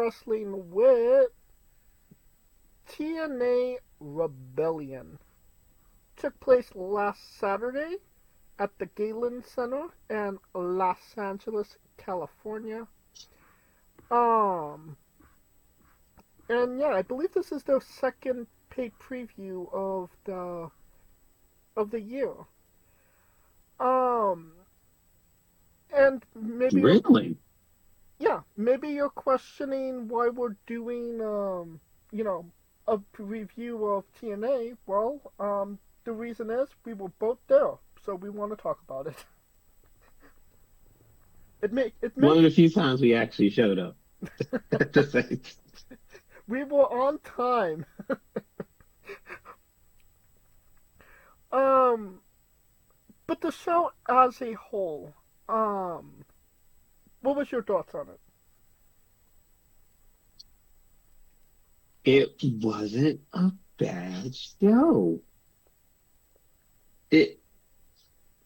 wrestling with TNA Rebellion. Took place last Saturday at the Galen Center in Los Angeles, California. Um, and yeah, I believe this is their second paid preview of the year. Um, and Really? maybe you're questioning why we're doing a review of TNA. Well, the reason is we were both there, so we want to talk about it. It One make of the few times we actually showed up at the same. we were on time. Um, but the show as a whole, what was your thoughts on it? It wasn't a bad show. It.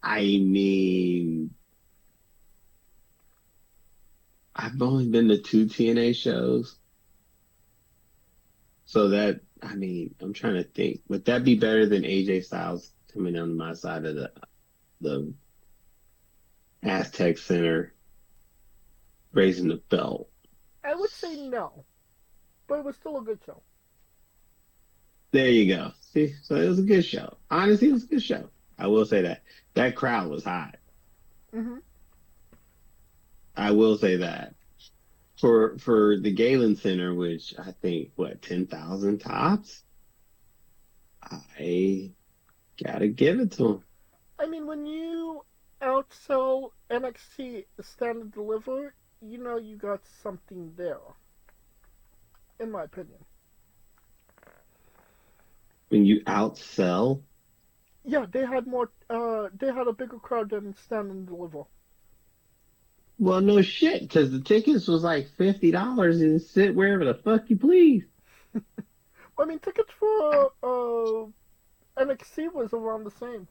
I mean, I've only been to two TNA shows, so that I mean, I'm trying to think. Would that be better than AJ Styles coming on my side of the Aztec Center raising the belt? I would say no, but it was still a good show. There you go. See, so it was a good show. Honestly, it was a good show. I will say that that crowd was hot. Hmm. I will say that for the Galen Center, which I think what 10,000 tops. I gotta give it to them. I mean, when you outsell NXT Stand and Deliver, you know you got something there, in my opinion. When you outsell, Yeah, they had more. They had a bigger crowd than Stand and Deliver. well, no shit, because the tickets was like $50 and sit wherever the fuck you please. I mean, tickets for NXT was around the same.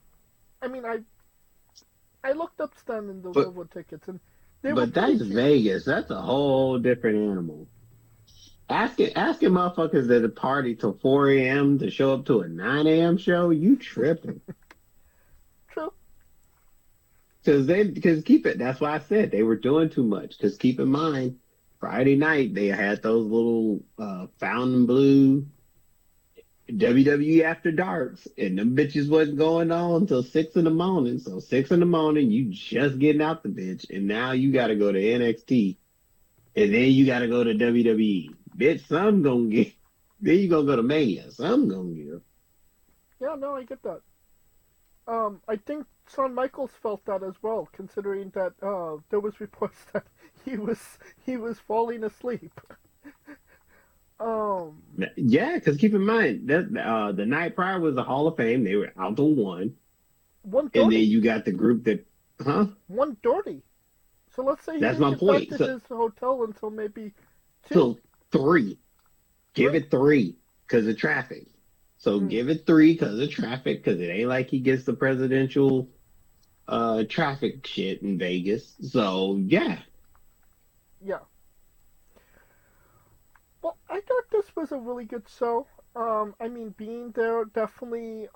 I mean, I looked up Stand and But Deliver tickets, and they were but pretty that's cheap. Vegas. That's a whole different animal. Asking motherfuckers at a party till 4 a.m. to show up to a 9 a.m. show, you tripping. True. Because keep it, that's why I said they were doing too much. Because keep in mind, Friday night they had those little fountain blue WWE After Darks, and them bitches wasn't going on until 6 in the morning. So 6 in the morning, you just getting out the bitch, and now you got to go to NXT, and then you got to go to WWE. Bitch, some gonna get. Then you gonna go to Mania. Some gonna get. Yeah, no, I get that. I think Shawn Michaels felt that as well, considering that there was reports that he was he was falling asleep. Um, Yeah, because keep in mind that the night prior was the Hall of Fame. They were out to one, one and then dirty, you got the group that, huh? one dirty. So let's say he That's didn't my get back point. to So, his hotel until maybe two, so three, give three. it three because of traffic. So Mm, give it three because of traffic, because it ain't like he gets the presidential traffic shit in Vegas. So yeah, yeah. Well, I thought this was a really good show. I mean, being there definitely,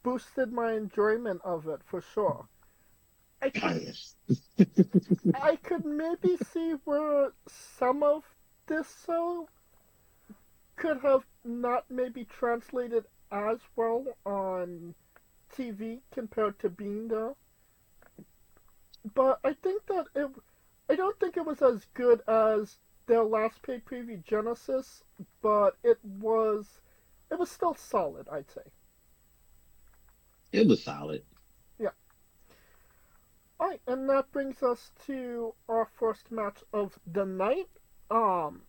boosted my enjoyment of it for sure. I could, yes. I could maybe see where some of this show could have not maybe translated as well on TV compared to being there. But I don't think it was as good as their last paid preview Genesis, but it was still solid, I'd say. It was solid. Yeah. Alright, and that brings us to our first match of the night. Um,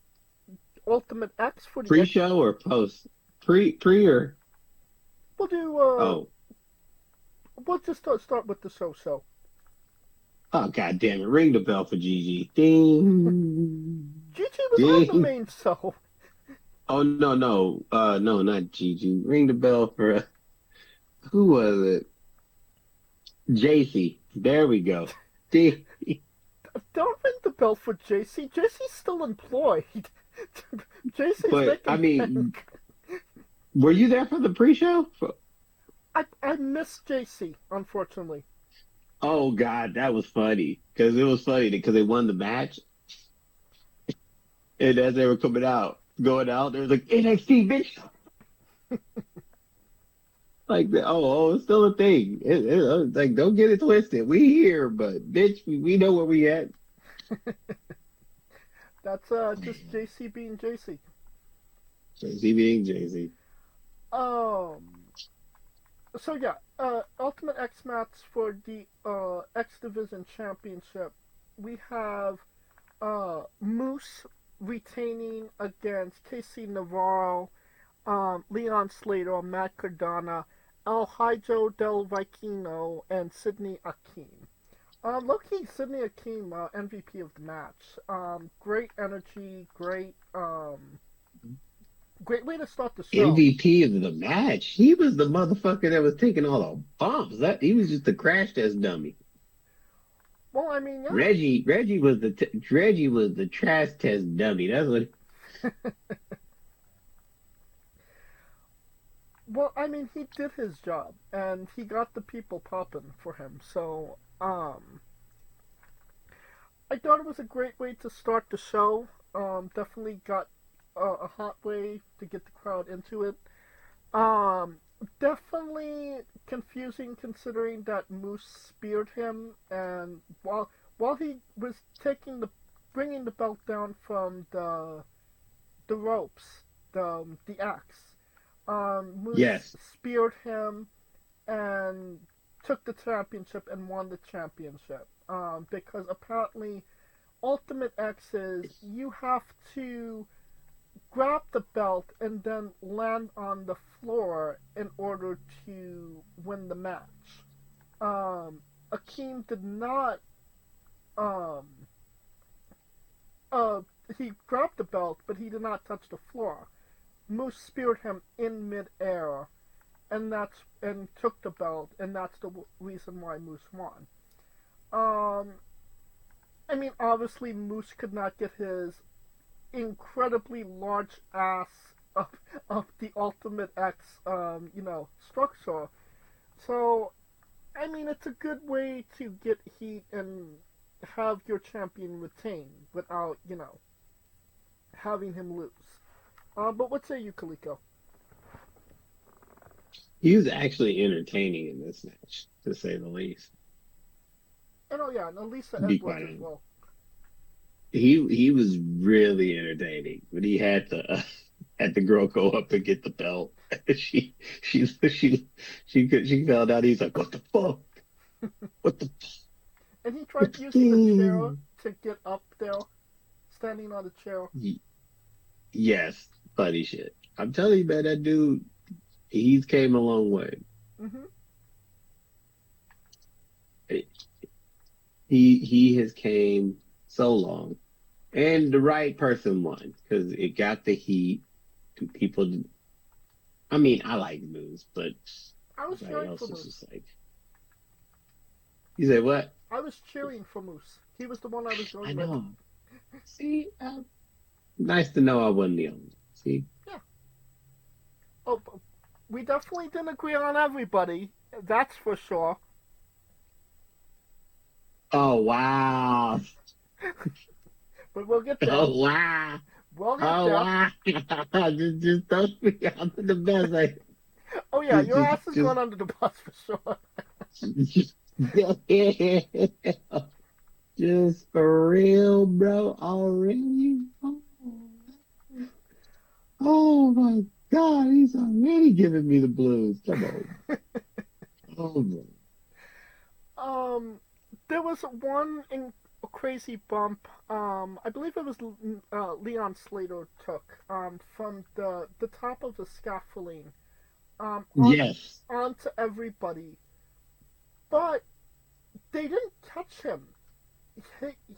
Ultimate X for the X. Pre-show or post? Pre or We'll do. oh. We'll just start with the show. Oh, god damn it. Ring the bell for Gigi. Ding. Gigi was on the Ding. main show. Oh, no, no. No, not Gigi. Ring the bell for, who was it? JC. There we go. Ding. Don't ring the bell for JC. JC's still employed. JC's But I making mean, bank. were you there for the pre-show? I miss JC, unfortunately. Oh God, that was funny because it was funny because they won the match, and as they were going out, there was like NXT bitch, like it's still a thing. It's like don't get it twisted. We here, but bitch, we know where we at. That's just JC being JC. Jay-Z being Jay-Z. Um. So yeah, Ultimate X match for the X Division Championship. We have Moose retaining against Casey Navarro, Leon Slater, Matt Cardona, El Hijo del Vikingo, and Sidney Akeem. Low-key, Sidney Akeem, MVP of the match. Great energy, great way to start the show. MVP of the match. He was the motherfucker that was taking all the bumps. That he was just the crash test dummy. Well, I mean, yeah. Reggie was the trash test dummy. That's what. Well, I mean, he did his job, and he got the people popping for him. So, I thought it was a great way to start the show. Definitely got a hot way to get the crowd into it. Um, Definitely confusing considering that Moose speared him, and while he was bringing the belt down from the ropes, the axe, Moose Yes. speared him and took the championship and won the championship. Because apparently Ultimate X is you have to grab the belt and then land on the floor in order to win the match. Akeem did not. Um, uh, he grabbed the belt, but he did not touch the floor. Moose speared him in midair, and took the belt, and that's the reason why Moose won. Um, I mean, obviously Moose could not get his incredibly large ass of the Ultimate X, structure. So, I mean, it's a good way to get heat and have your champion retain without, having him lose. But what say you, Kaliko? He was actually entertaining in this match, to say the least. And oh yeah, and Elisa To be Edwards quite as honest, well. he was really entertaining, but he had to had the girl go up and get the belt. She fell down. He's like, what the fuck? What the And he what tried using the chair the to get up there, standing on the chair. Yes, funny shit. I'm telling you, man, that dude, he's came a long way. Hmm. He has came so long, and the right person won because it got the heat. And people, I mean, I like Moose, but I was everybody cheering else for is Moose. just like, you say what? I was cheering for Moose. He was the one I was I going with. know. See, nice to know I wasn't the only one. See, Yeah. Oh, we definitely didn't agree on everybody. That's for sure. oh wow, But we'll get there. oh wow, We'll get oh there. wow, just throw me out to the best. Like, Oh yeah, just, your just, ass is just, going under the bus for sure. just, just for real, bro. Already? Oh my God, he's already giving me the blues. Come on. Oh my. um, there was one crazy bump. I believe it was Leon Slater took from the top of the scaffolding um on Yes. onto everybody, but they didn't catch him.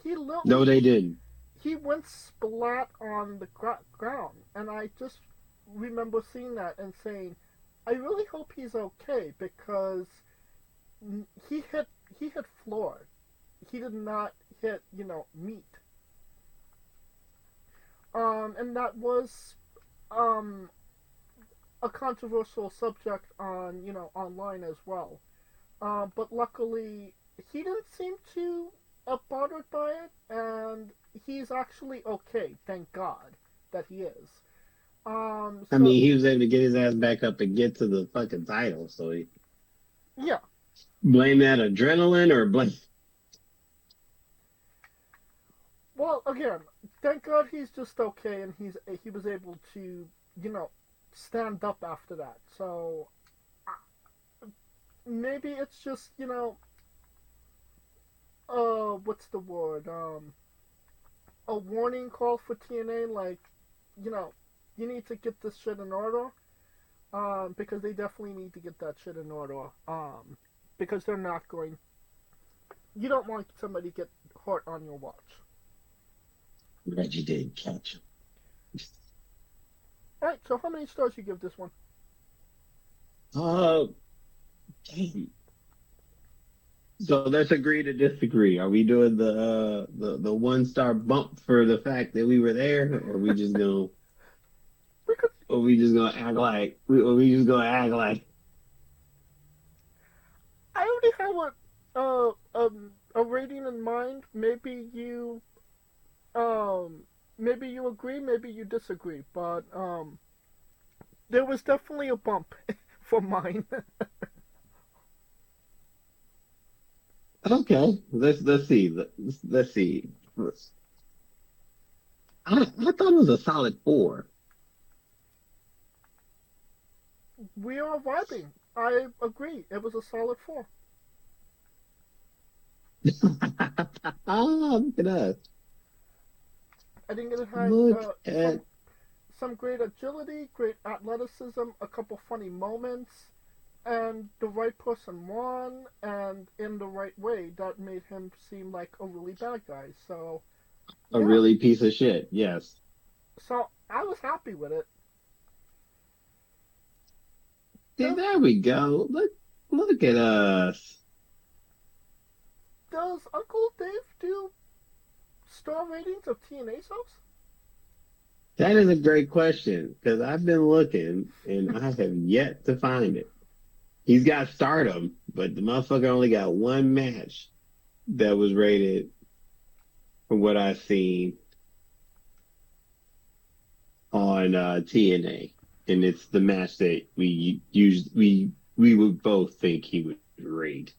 He No, literally they didn't. he went splat on the ground, and I just remember seeing that and saying, I really hope he's okay because he hit floored. he did not hit, meat. And that was um a controversial subject on, online as well. But luckily, he didn't seem too bothered by it, and he's actually okay. Thank God that he is. I So mean, he was able to get his ass back up and get to the fucking title. So he yeah. blame that adrenaline or blame. Well, again, thank God he's just okay, and he was able to, you know, stand up after that. So maybe it's just, what's the word? A warning call for TNA, like, you know, you need to get this shit in order. Because they definitely need to get that shit in order. Because they're not going. You don't want somebody to get hurt on your watch. Reggie didn't catch him. All right. So how many stars you give this one? Oh, damn. So let's agree to disagree. Are we doing the 1 star bump for the fact that we were there, or We could. we just gonna act like just gonna act like I already have a rating in mind. Um maybe you agree, maybe you disagree, but there was definitely a bump for mine. okay? Let's see. Let's see. I thought it was a solid 4. We are vibing. I agree. It was a solid 4. Look at us. I think it had Look at some great agility, great athleticism, a couple funny moments, and the right person won, and in the right way that made him seem like a really bad guy. So a yeah, really piece of shit. Yes. so I was happy with it. See, Does there we go. Look at us. does Uncle Dave do star ratings of TNA shows? That is a great question because I've been looking and I have yet to find it. He's got Stardom, but the motherfucker only got one match that was rated from what I've seen on TNA, and it's the match that we would both think he would rate.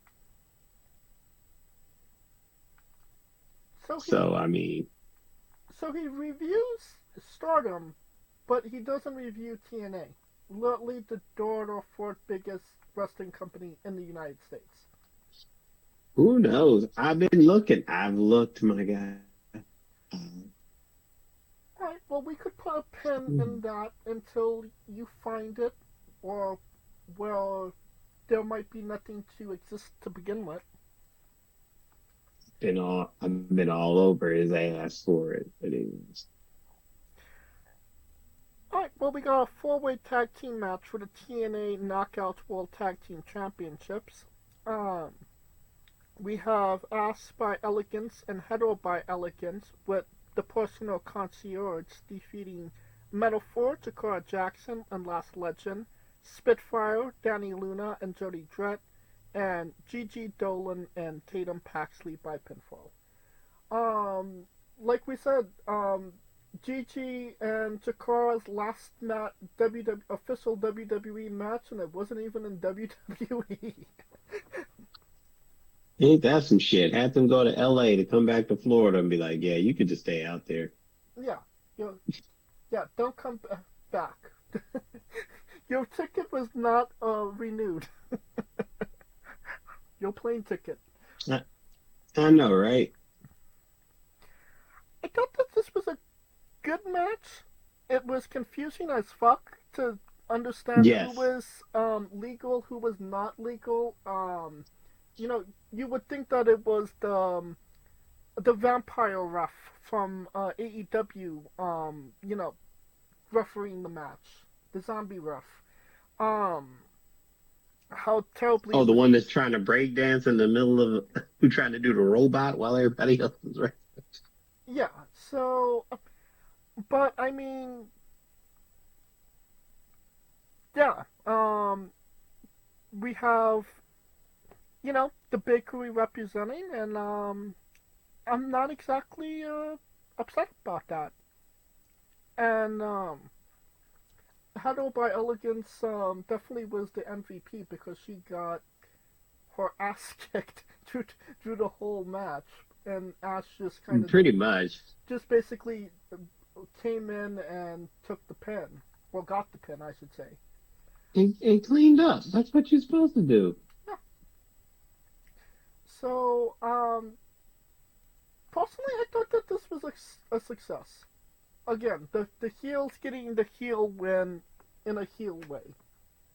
So he So I mean, so he reviews Stardom, but he doesn't review TNA. Literally the third or fourth biggest wrestling company in the United States. who knows? I've been looking. I've looked, my guy. Alright, well, we could put a pin in that until you find it, or, well, there might be nothing to exist to begin with. I've been all over his ass for it, but anyways. Alright, well, we got a four-way tag team match for the TNA Knockouts World Tag Team Championships. Um, we have Ass by Elegance and Hetero by Elegance, with the personal concierge defeating Metaphor, Jakara Jackson, and Last Legend, Spitfire, Danny Luna, and Jody Dredd, and Gigi Dolan and Tatum Paxley by pinfall. Um, like we said, Gigi and Jakara's last official WWE match, and it wasn't even in WWE. Ain't that some shit? Have them go to LA to come back to Florida and be like, yeah, you could just stay out there. Yeah, you yeah, don't come back. Your ticket was not renewed. Your plane ticket. I, I know, right? I thought that this was a good match. It was confusing as fuck to understand who Yes. was legal, who was not legal. You would think that it was the vampire ref from AEW. Refereeing the match, the zombie ref. Um, how terribly Oh, the one that's trying to break dance in the middle of who trying to do the robot while everybody else is right. yeah. So, but I mean, yeah. We have the bakery representing, and I'm not exactly upset about that. And Huddle by Elegance definitely was the MVP because she got her ass kicked through the whole match, and Ash just kind of Pretty much. just basically came in and took the pin, well, got the pin, I should say. And cleaned up. That's what you're supposed to do. Yeah. So, personally, I thought that this was a success. Again, the heels getting the heel win in a heel way.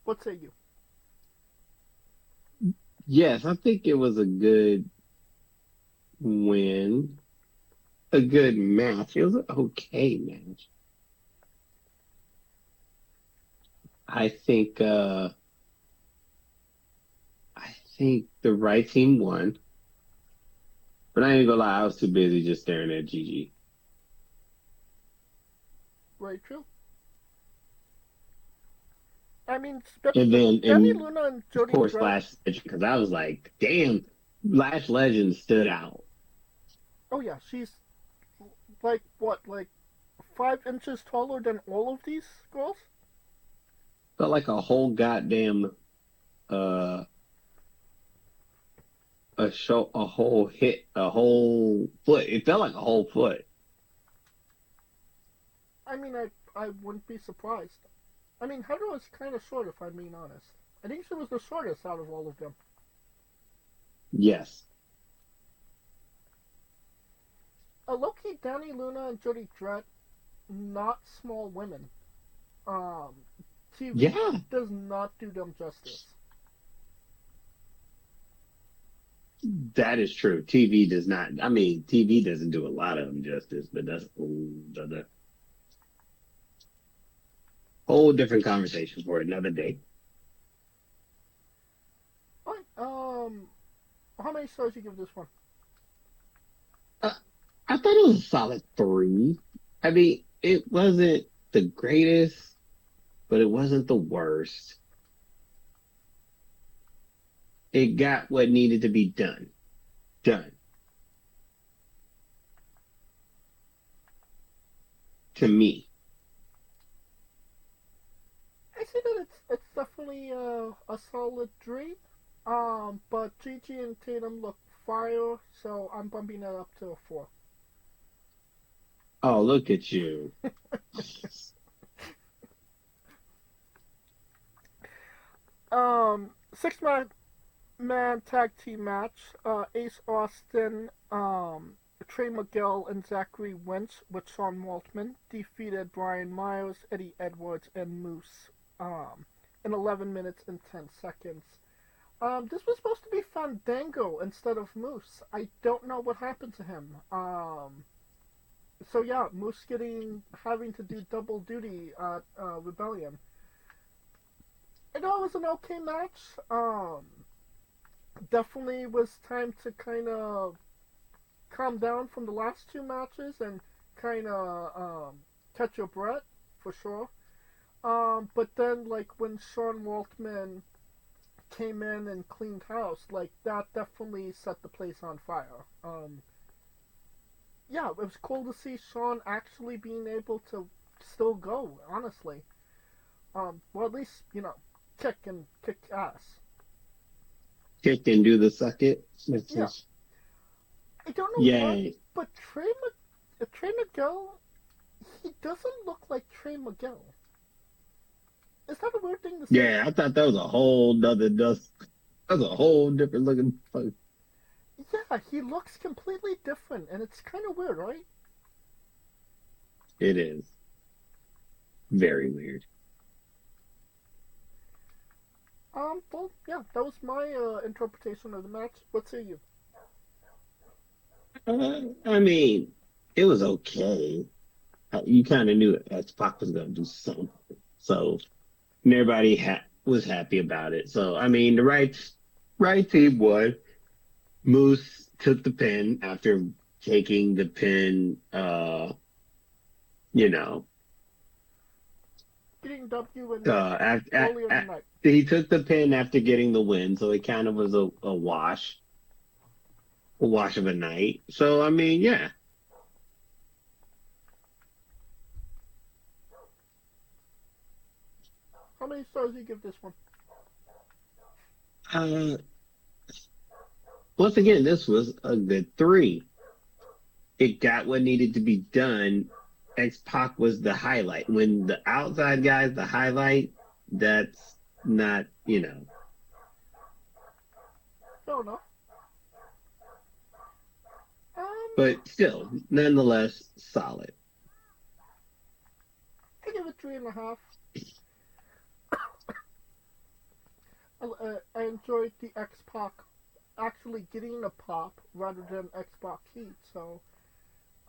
What say you? Yes, I think it was a good win, a good match. It was an okay match. I think I think the right team won. But I ain't gonna lie, I was too busy just staring at Gigi. Very true. I mean, And then Danny and Luna and of Jody course Dredd. Lash Legend, because I was like, damn, Lash Legend stood out. Oh yeah, she's like what, like 5 inches taller than all of these girls. Felt like a whole goddamn uh a whole hit, a whole foot. It felt like a whole foot. I mean, I wouldn't be surprised. I mean, Heather was kind of short, if I'm being honest. I think she was the shortest out of all of them. Yes. Loki, Danny Luna, and Jody Dredd, not small women. Um, TV Yeah. does not do them justice. That is true. TV does not. I mean, TV doesn't do a lot of them justice, but that's a whole different conversation for another day. Alright, how many stars you give this one? Uh, I thought it was a solid three. I mean, it wasn't the greatest, but it wasn't the worst. It got what needed to be done. Done. To me. I say that it's definitely a solid three. But Gigi and Tatum look fire, so I'm bumping it up to a four. Oh, look at you. Six man tag team match. Ace Austin, Trey Miguel, and Zachary Wentz with Sean Waltman defeated Brian Myers, Eddie Edwards, and Moose in 11 minutes and 10 seconds. This was supposed to be Fandango instead of Moose. I don't know what happened to him. So yeah, Moose having to do double duty at Rebellion. I know it was an okay match. Definitely was time to kind of calm down from the last two matches and kind of catch your breath for sure. But then like when Sean Waltman came in and cleaned house, like that definitely set the place on fire. Yeah, it was cool to see Sean actually being able to still go. Honestly, well at least kick ass. Kick and do the suck it. Yeah, I don't know why, Yay. but Trey Miguel, he doesn't look like Trey Miguel. Is that a weird thing to say? Yeah, I thought that was a whole nother dust. That was a whole different looking fuck. Yeah, he looks completely different, and it's kind of weird, right? It is. Very weird. Well, yeah, that was my interpretation of the match. What say you? I mean, it was okay. You kind of knew X Pac was gonna do something. So and everybody had was happy about it. So I mean, the right team won. Moose took the pin after taking the pin. You know, Getting W in the earlier in the night. he took the pin after getting the win, so it kind of was a wash of a night. So I mean, yeah. How many stars do you give this one? Uh, Once again, this was a good three. It got what needed to be done. X Pac was the highlight. When the outside guy's the highlight, that's not, Fair enough. but still, nonetheless, solid. I give it 3.5. I enjoyed the X Pac actually getting a pop rather than X Pac heat. So,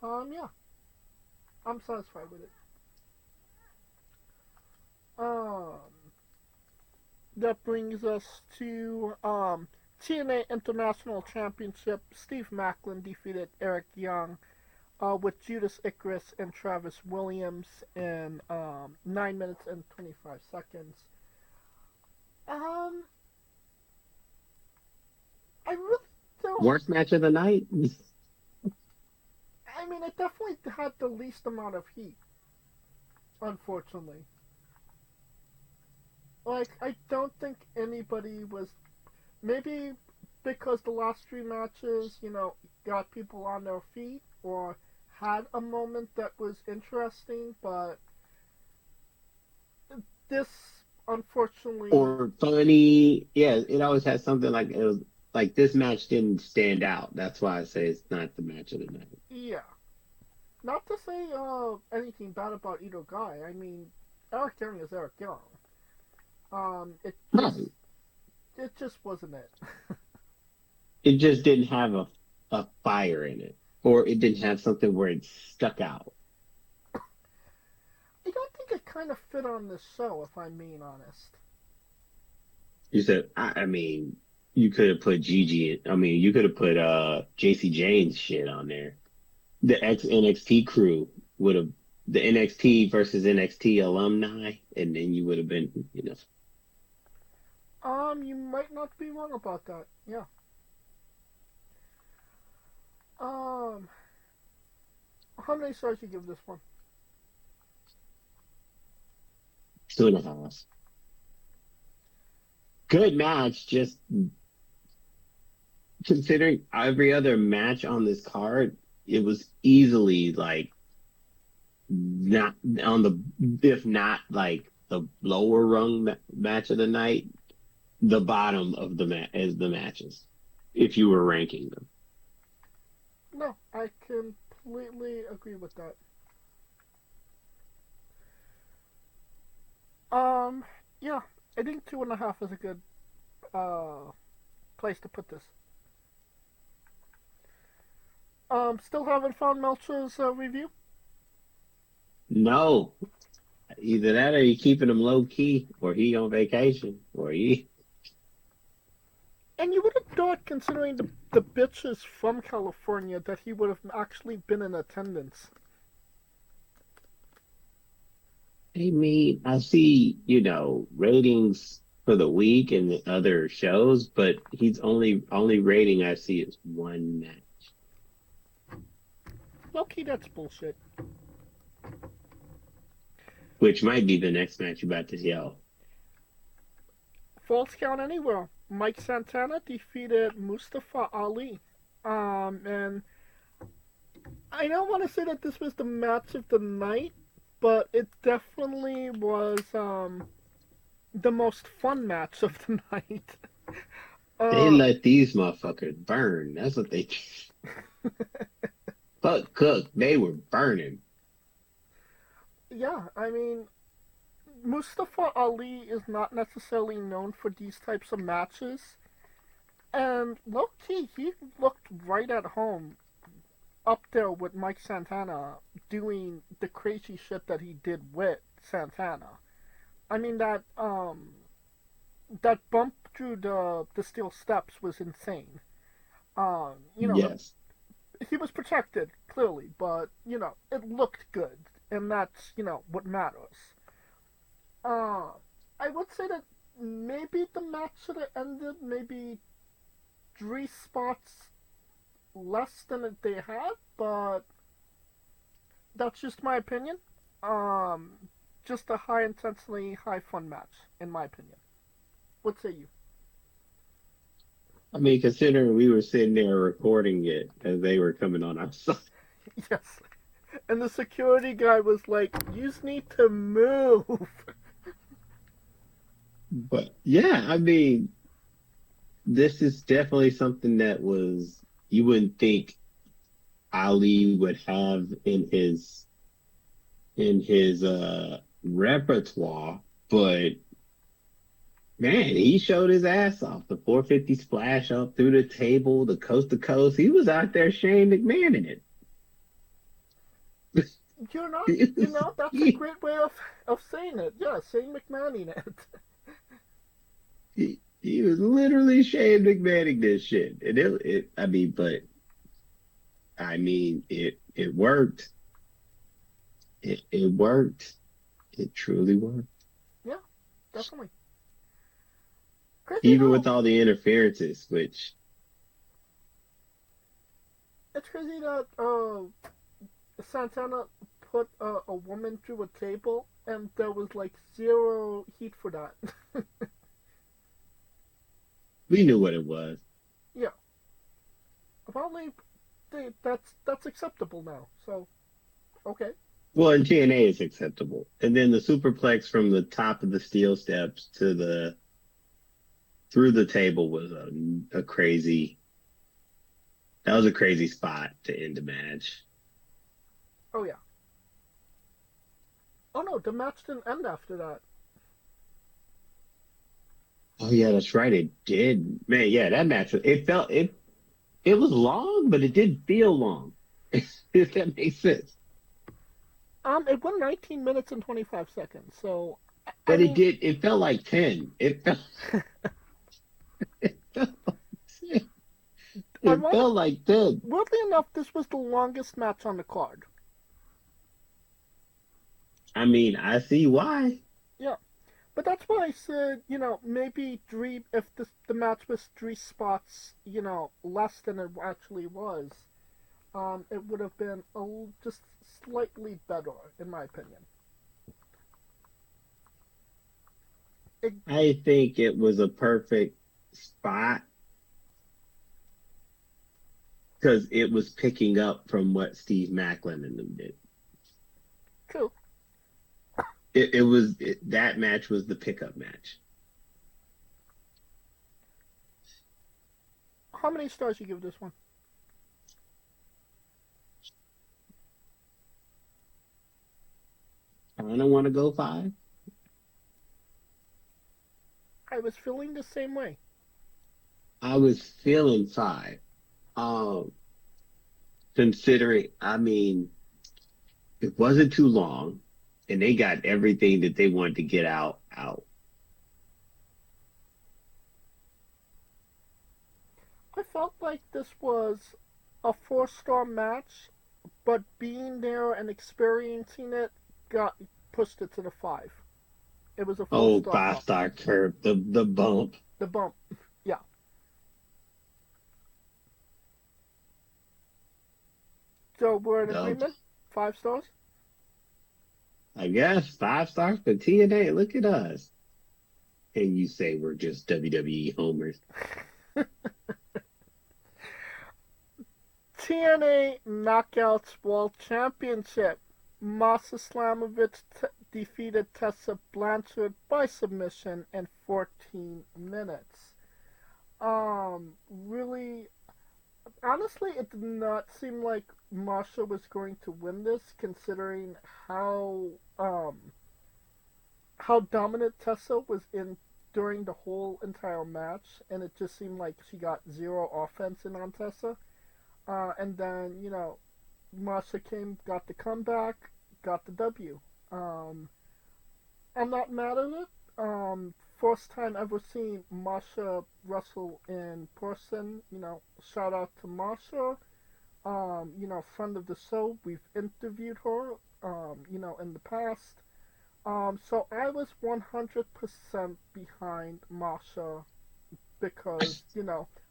yeah, I'm satisfied with it. Um, that brings us to TNA International Championship. Steve Macklin defeated Eric Young with Judas Icarus and Travis Williams in 9 minutes and 25 seconds. Um, I really don't. Worst match of the night? I mean, it definitely had the least amount of heat, unfortunately. Like, I don't think anybody was. Maybe because the last three matches, got people on their feet or had a moment that was interesting, but this, unfortunately, Or funny? Yeah, it always has something like it was like this match didn't stand out. That's why I say it's not the match of the night. yeah. Not to say anything bad about either guy. I mean, Eric Young is Eric Young. It just Right. it just wasn't it. It just didn't have a fire in it. Or it didn't have something where it stuck out. I don't think it kind of fit on this show, if I'm being honest. You said, I mean, you could have put Gigi in, I mean, you could have put JC James shit on there. The ex NXT crew would have the NXT versus NXT alumni, and then you would have been. You might not be wrong about that. Yeah. Um, how many stars you give this one? 2.5. Good match, just considering every other match on this card, it was easily like not on the, if not like the lower rung match of the night, the bottom of is the matches, if you were ranking them. No, I completely agree with that. Um, yeah, I think 2.5 is a good uh place to put this. Still haven't found Melcher's review, No, either that or you keeping him low key, or he on vacation, or he. and you would have thought, considering the bitches from California, that he would have actually been in attendance. I mean, I see, ratings for the week and the other shows, but he's only rating I see is one match, Okay, that's bullshit. which might be the next match you're about to yell. False count anywhere. Mike Santana defeated Mustafa Ali. And I don't want to say that this was the match of the night, but it definitely was the most fun match of the night. They Uh, let these motherfuckers burn. That's what they. Fuck Cook. They were burning. yeah, I mean, Mustafa Ali is not necessarily known for these types of matches, and low key, he looked right at home up there with Mike Santana doing the crazy shit that he did with Santana. I mean that that bump through the steel steps was insane. You know, Yes. he was protected clearly, but it looked good, and that's what matters. Uh, I would say that maybe the match should have ended maybe 3 spots less than they had, but that's just my opinion. Just a high intensity, high fun match, in my opinion. What say you? I mean, considering we were sitting there recording it as they were coming on our side. Yes. And the security guy was like, "You need to move." But yeah, I mean, this is definitely something that was you wouldn't think Ali would have in his repertoire, but man, he showed his ass off. The 450 splash up through the table, the coast to coast. He was out there Shane McMahon in You know, it. that's a great way of saying it. Yeah, saying McMahon it. He was literally Shane McMahoning this shit. And I mean, but I mean, it worked. It worked. It truly worked. Yeah, definitely. Crazy Even how with all the interferences, which it's crazy that Santana put a woman through a table, and there was like zero heat for that. we knew what it was. Yeah, apparently that's acceptable now. So okay. Well, in TNA, it's acceptable. And then the superplex from the top of the steel steps to the through the table was a crazy. That was a crazy spot to end the match. Oh yeah. Oh no, the match didn't end after that. Oh yeah, that's right. It did. Man, yeah, that match. It was long, but it didn't feel long. If that makes sense. It went 19 minutes and 25 seconds. So I But it mean, did. It felt like 10. It felt like 10. It ironically, felt like 10. weirdly enough, this was the longest match on the card. I mean, I see why. Yeah, but that's why I said, maybe if the match was 3 spots, less than it actually was, it would have been just slightly better, in my opinion. It, I think it was a perfect spot because it was picking up from what Steve Macklin and them did. true. That match was the pickup match. How many stars you give this one? I don't want to go 5. I was feeling the same way. I was feeling 5. Um, considering, I mean, it wasn't too long, and they got everything that they wanted to get out. I felt like this was a 4-star match, but being there and experiencing it got pushed it to the 5. It was a full Oh, star five bump. star curve, the bump. The bump, yeah. So we're in The, agreement. 5 stars. I guess 5 stars for TNA. Look at us. And you say we're just WWE homers. TNA Knockouts World Championship. Masa Slamovich defeated Tessa Blanchard by submission in 14 minutes. Really, honestly, it did not seem like Masha was going to win this, considering how dominant Tessa was in during the whole entire match, and it just seemed like she got zero offense in on Tessa. And then Masha came, got the comeback, got the W. I'm not mad at it. first time ever seeing Masha wrestle in person. Shout out to Masha. Friend of the show. We've interviewed her, in the past. So I was 100% behind Masha because,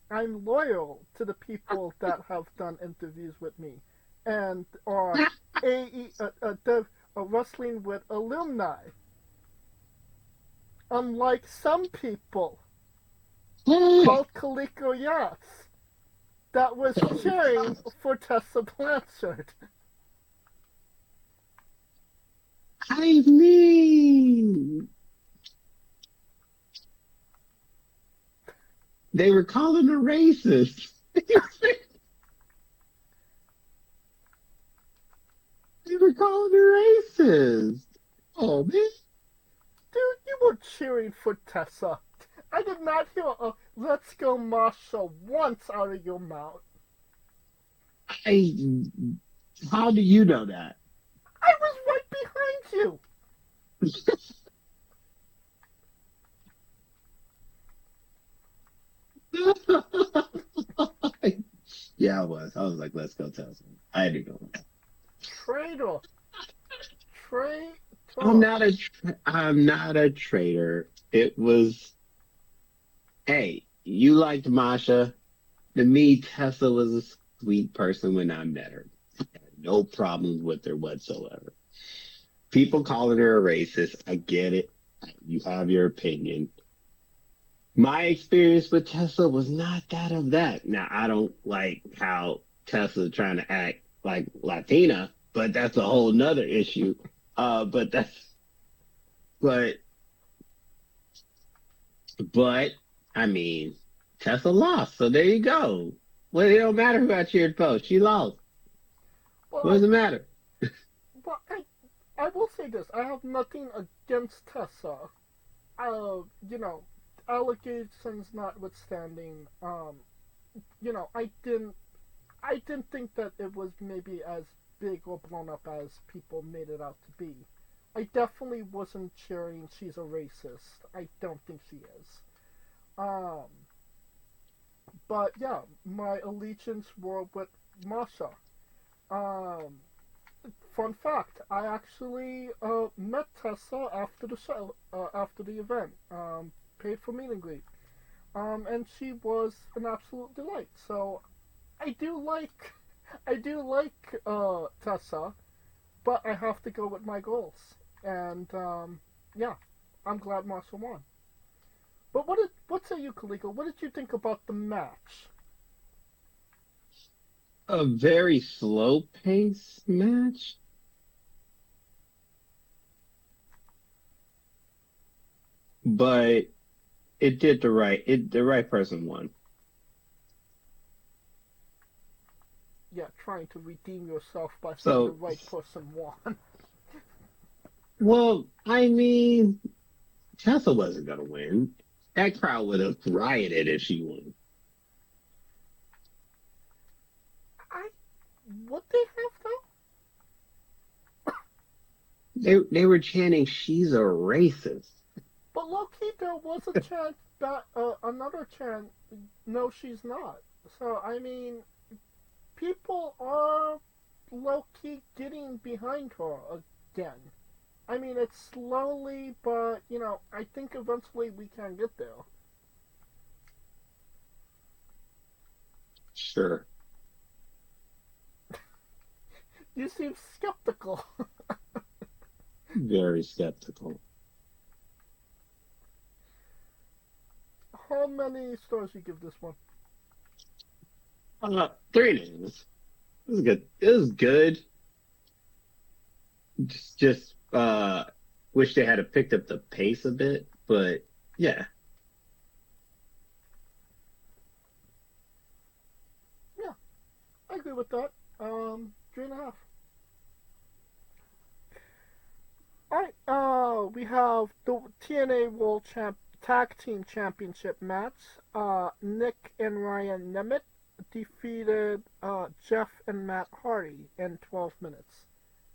I'm loyal to the people that have done interviews with me and are wrestling with alumni. Unlike some people called Kaliko Yachts that was cheering for Tessa Blanchard. I mean, they were calling her racist. They were calling her racist. Oh man, Dude, you were cheering for Tessa. I did not hear a "Let's go, Masha" once out of your mouth. I. How do you know that? I was right behind you. Yeah, I was. I was like, let's go tell someone. I had to go. Traitor. I'm Traitor. not a. I'm not a traitor. It was. Hey, you liked Masha. To me, Tessa was a sweet person when I met her. I had no problems with her whatsoever. People calling her a racist, I get it. You have your opinion. My experience with Tessa was not that of that. Now, I don't like how Tessa's trying to act like Latina, but that's a whole nother issue. But but, but, I mean, Tessa lost, so there you go. Well, it don't matter who I cheered for. She lost. Well, What does it matter? but I will say this. I have nothing against Tessa. You know, allegations notwithstanding, I didn't think that it was maybe as big or blown up as people made it out to be. I definitely wasn't cheering she's a racist. I don't think she is. Um, but yeah, my allegiance were with Masha. Um, Fun fact: I actually met Tessa after the show, after the event. Paid for meet and greet. And she was an absolute delight. So I do like, I do like Tessa, but I have to go with my goals. And yeah, I'm glad Marshall won. But what say you, Kaliko? What did you think about the match? A very slow pace match, but it did the right person won. Yeah, trying to redeem yourself by saying the So, right person won. well, I mean, Tessa wasn't gonna win. That crowd would have rioted if she won. I what they have though? They were chanting, "She's a racist." But low key, there was a chant that another chant. No, she's not. So I mean, people are low key getting behind her again. I mean, it's slowly, but I think eventually we can get there. Sure, You seem skeptical. very skeptical. How many stars you give this one? Three names. It was good. It was good. Just wish they had picked up the pace a bit, but yeah. Yeah, I agree with that. 3.5. All right. We have the TNA World Tag Team Championship match. Nick and Ryan Nemeth defeated Jeff and Matt Hardy in 12 minutes.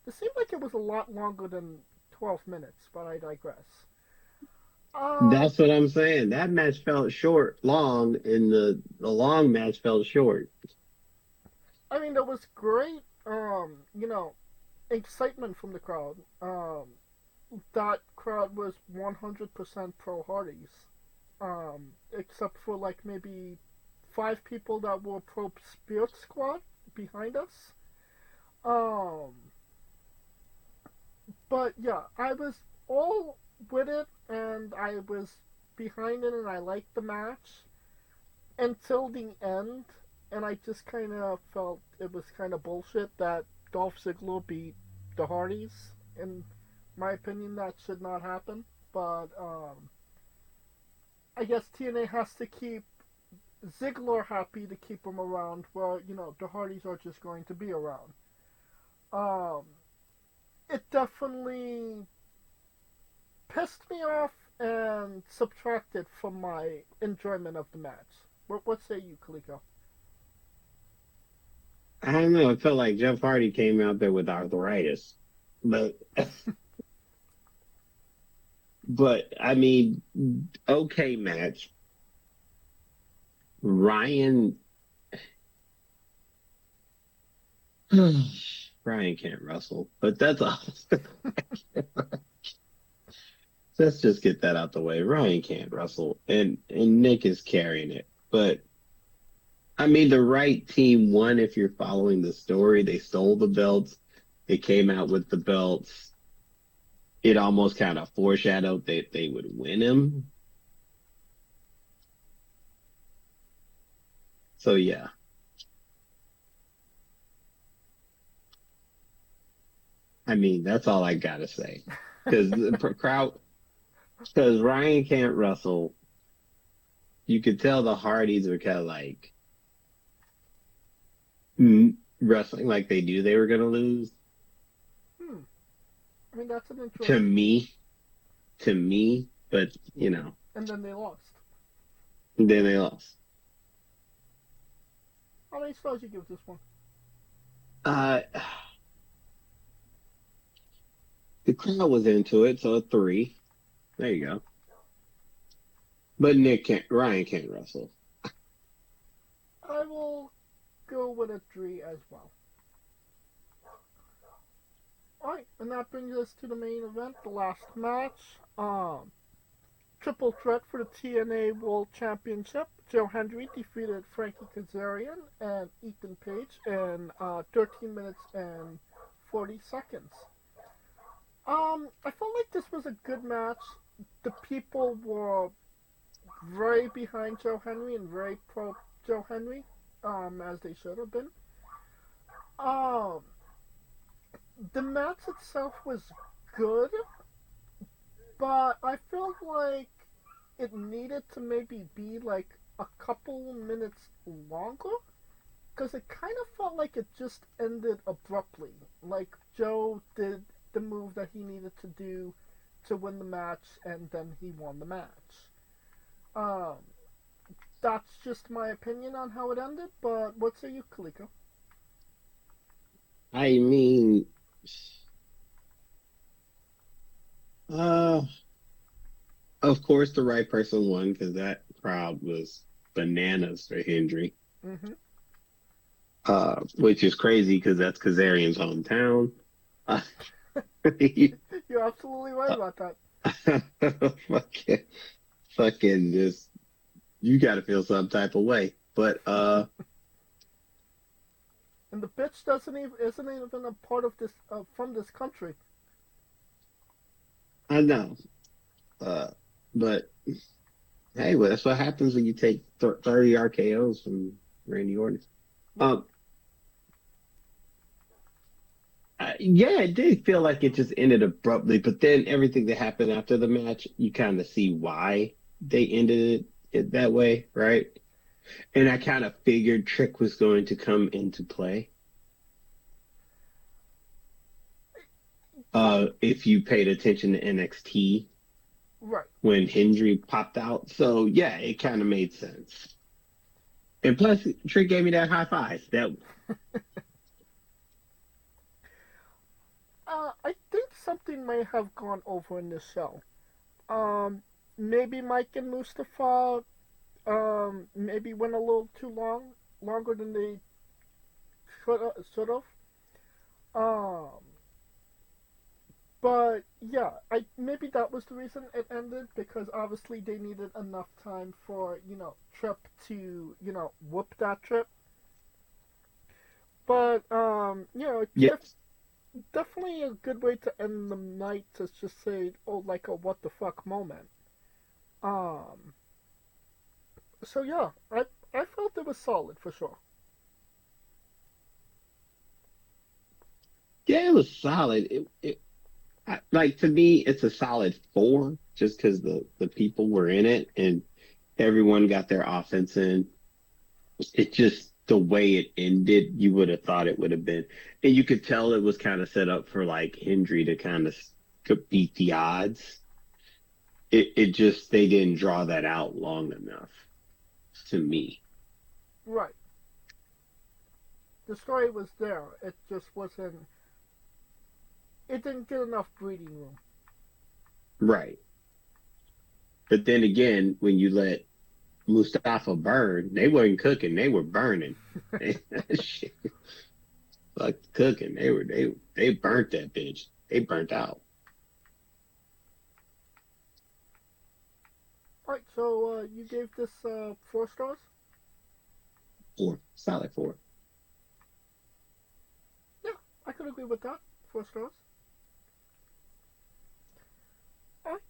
It seemed like it was a lot longer than 12 minutes, but I digress. Uh, That's what I'm saying. That match felt short, long, and the long match felt short. I mean, there was great, excitement from the crowd. That crowd was 100% pro Hardys. Except for like maybe five people that were pro Spirit Squad behind us. Um, but yeah, I was all with it, and I was behind it, and I liked the match until the end, and I just kind of felt it was kind of bullshit that Dolph Ziggler beat the Hardys. In my opinion, that should not happen. But I guess TNA has to keep Ziggler happy to keep him around. Well, the Hardys are just going to be around. Um, it definitely pissed me off and subtracted from my enjoyment of the match. What say you, Kaliko? I don't know. It felt like Jeff Hardy came out there with arthritis, but I mean, okay match. Ryan Ryan can't wrestle, but that's all. Let's just get that out the way. Ryan can't wrestle, and Nick is carrying it. But I mean, the right team won. If you're following the story, they stole the belts. They came out with the belts. It almost kind of foreshadowed that they would win him. So yeah, I mean that's all I gotta say. Because the crowd, because Ryan can't wrestle. You could tell the Hardys were kind of like wrestling like they knew they were gonna lose. Hmm. I mean, that's an To interesting. me, to me, but you know, And then they lost. then they lost. How many stars you give this one? Uh, the crowd was into it, so a three. There you go. But Ryan can't wrestle. I will go with a 3 as well. Alright, and that brings us to the main event, the last match. Triple threat for the TNA World Championship. Joe Hendry defeated Frankie Kazarian and Ethan Page in 13 minutes and 40 seconds. I felt like this was a good match. The people were very behind Joe Henry and very pro Joe Henry, as they should have been. Um, the match itself was good, but I felt like it needed to maybe be like a couple minutes longer because it kind of felt like it just ended abruptly. Like Joe did the move that he needed to do to win the match, and then he won the match. Um, that's just my opinion on how it ended. But what say you, Kaliko? I mean, uh, of course the right person won because that crowd was bananas for Hendry. Mm-hmm. Which is crazy because that's Kazarian's hometown. Uh, You're absolutely right about that. fucking, fucking just you got to feel some type of way. But And the bitch doesn't even isn't even a part of this from this country. I know. Uh, but hey, well, that's what happens when you take 30 RKO's from Randy Orton. Yep. Um, yeah, it did feel like it just ended abruptly, but then everything that happened after the match, you kind of see why they ended it that way, right? And I kind of figured Trick was going to come into play. Yeah. If you paid attention to NXT Right. when Hendry popped out. So yeah, it kind of made sense. And plus, Trick gave me that high five. That I think something may have gone over in this show. Um, maybe Mike and Mustafa maybe went a little too longer than they should have. Um, but yeah, I maybe that was the reason it ended because obviously they needed enough time for Trip to whoop that Trip. But Yes. definitely a good way to end the night to just say, oh, like a what the fuck moment. Um, so yeah, I felt it was solid for sure. Yeah, it was solid. Like to me, it's a solid four, just because the people were in it and everyone got their offense in. It just the way it ended, you would have thought it would have been, and you could tell it was kind of set up for like Hendry to kind of beat the odds. It just they didn't draw that out long enough to me. Right. The story was there. It just wasn't. It didn't get enough breathing room. Right. But then again, when you let Mustafa burn, they weren't cooking, they were burning. Shit, like cooking. They burnt that bitch. They burnt out. All right. So you gave this 4 stars. Four. Solid four. Yeah, I could agree with that. 4 stars. All right.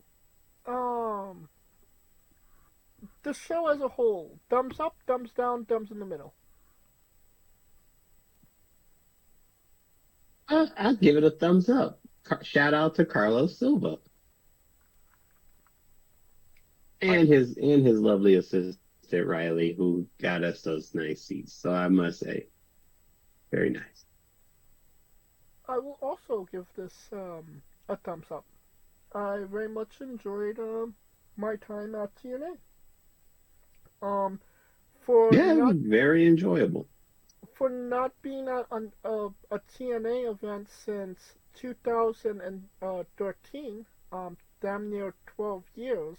The show as a whole, thumbs up, thumbs down, thumbs in the middle. I'll give it a thumbs up. Shout out to Carlos Silva I and his lovely assistant Riley, who got us those nice seats. So I must say, very nice. I will also give this a thumbs up. I very much enjoyed my time at TNA. For Yeah, it was not very enjoyable. being at a TNA event since 2013, damn near 12 years.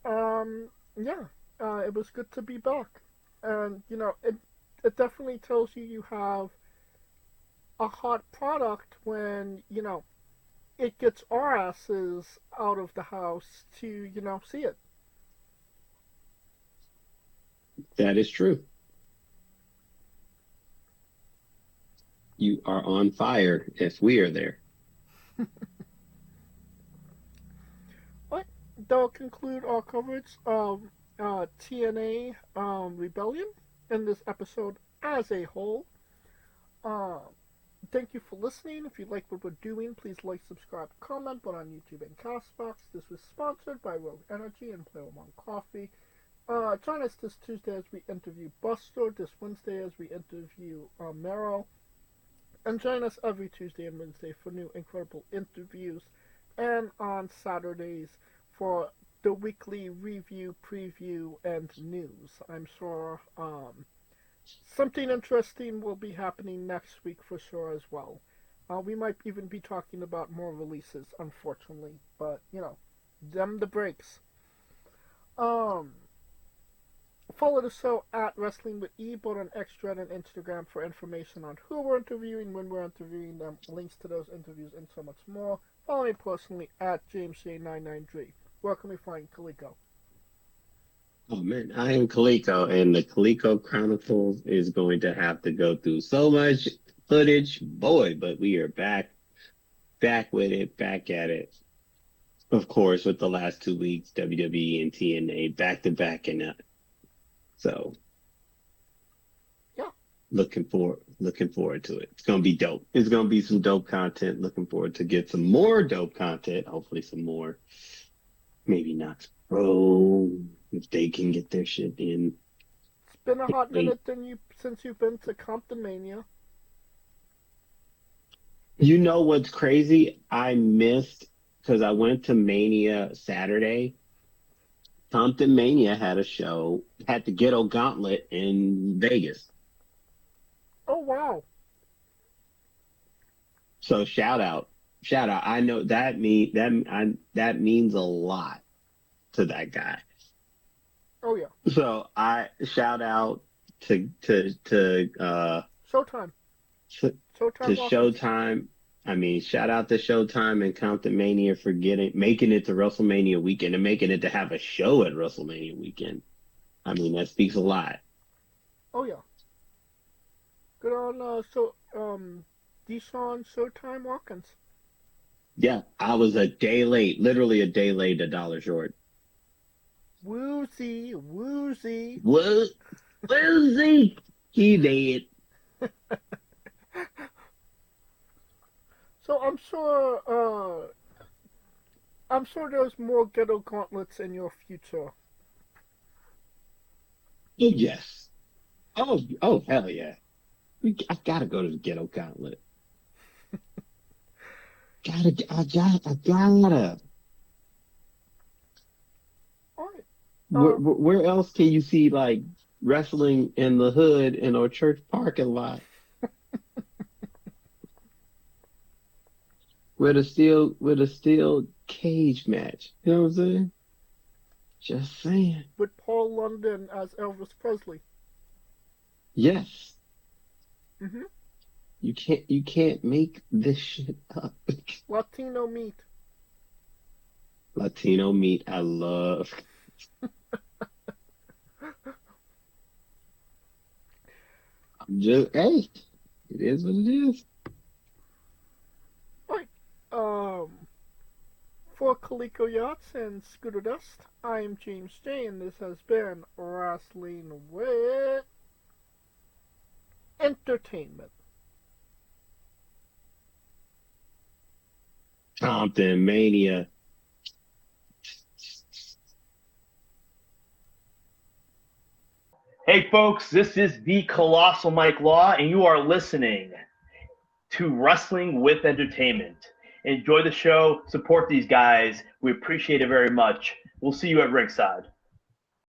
Yeah, it was good to be back, and it definitely tells you you have a hot product when it gets our asses out of the house to see it. That is true. You are on fire if we are there. But that'll conclude our coverage of TNA Rebellion in this episode as a whole. Uh, Thank you for listening. If you like what we're doing, please like, subscribe, comment, both on YouTube and Castbox. This was sponsored by Rogue Energy and Play One Coffee. Join us this Tuesday as we interview Buster, this Wednesday as we interview Mero, and join us every Tuesday and Wednesday for new incredible interviews, and on Saturdays for the weekly review, preview, and news. I'm sure something interesting will be happening next week for sure as well. We might even be talking about more releases, unfortunately, but them the breaks. Um, Follow the show at Wrestling with E, both on Extra and Instagram for information on who we're interviewing, when we're interviewing them, links to those interviews, and so much more. Follow me personally at JamesJ993. Where can we find Kaliko? Oh man, I am Kaliko, and the Kaliko Chronicles is going to have to go through so much footage, boy, but we are back with it, back at it. Of course, with the last 2 weeks, WWE and TNA back to back, and so Yeah, looking forward to it. It's gonna be dope. It's gonna be some dope content. Looking forward to get some more dope content. Hopefully, some more. Maybe not pro if they can get their shit in. it's been a hot Wait, minute since you've been to Compton Mania. you know what's crazy? I missed because I went to Mania Saturday. Compton Mania had a show, had the Ghetto Gauntlet in Vegas. Oh wow, So shout out. I know that that means a lot. to that guy. Oh yeah. So I shout out to Showtime. to, Showtime Watkins. Showtime. I mean, shout out to Showtime and Compton Mania for making it to WrestleMania weekend and making it to have a show at WrestleMania weekend. I mean, that speaks a lot. Oh yeah. Good on Deshaun Showtime Watkins. Yeah, I was a day late, literally a day late, $1 short. Woozy. What? Woozy? He did. So I'm sure there's more ghetto gauntlets in your future. Oh, yes. Oh, hell yeah. I gotta go to the Ghetto Gauntlet. I gotta. Alright. Where else can you see like wrestling in the hood in our church parking lot with a steel cage match? You know what I'm saying? Just saying. With Paul London as Elvis Presley. Yes. Mm-hmm. You can't make this shit up. Latino meat. Latino meat, I love. I'm just hey, it is what it is. Alright. For Coleco Yachts and Scooter Dust, I'm James J, and this has been Wrestling with Entertainment. Compton Mania. Hey folks, this is the Colossal Mike Law, and you are listening to Wrestling with Entertainment. Enjoy the show, support these guys. We appreciate it very much. We'll see you at ringside.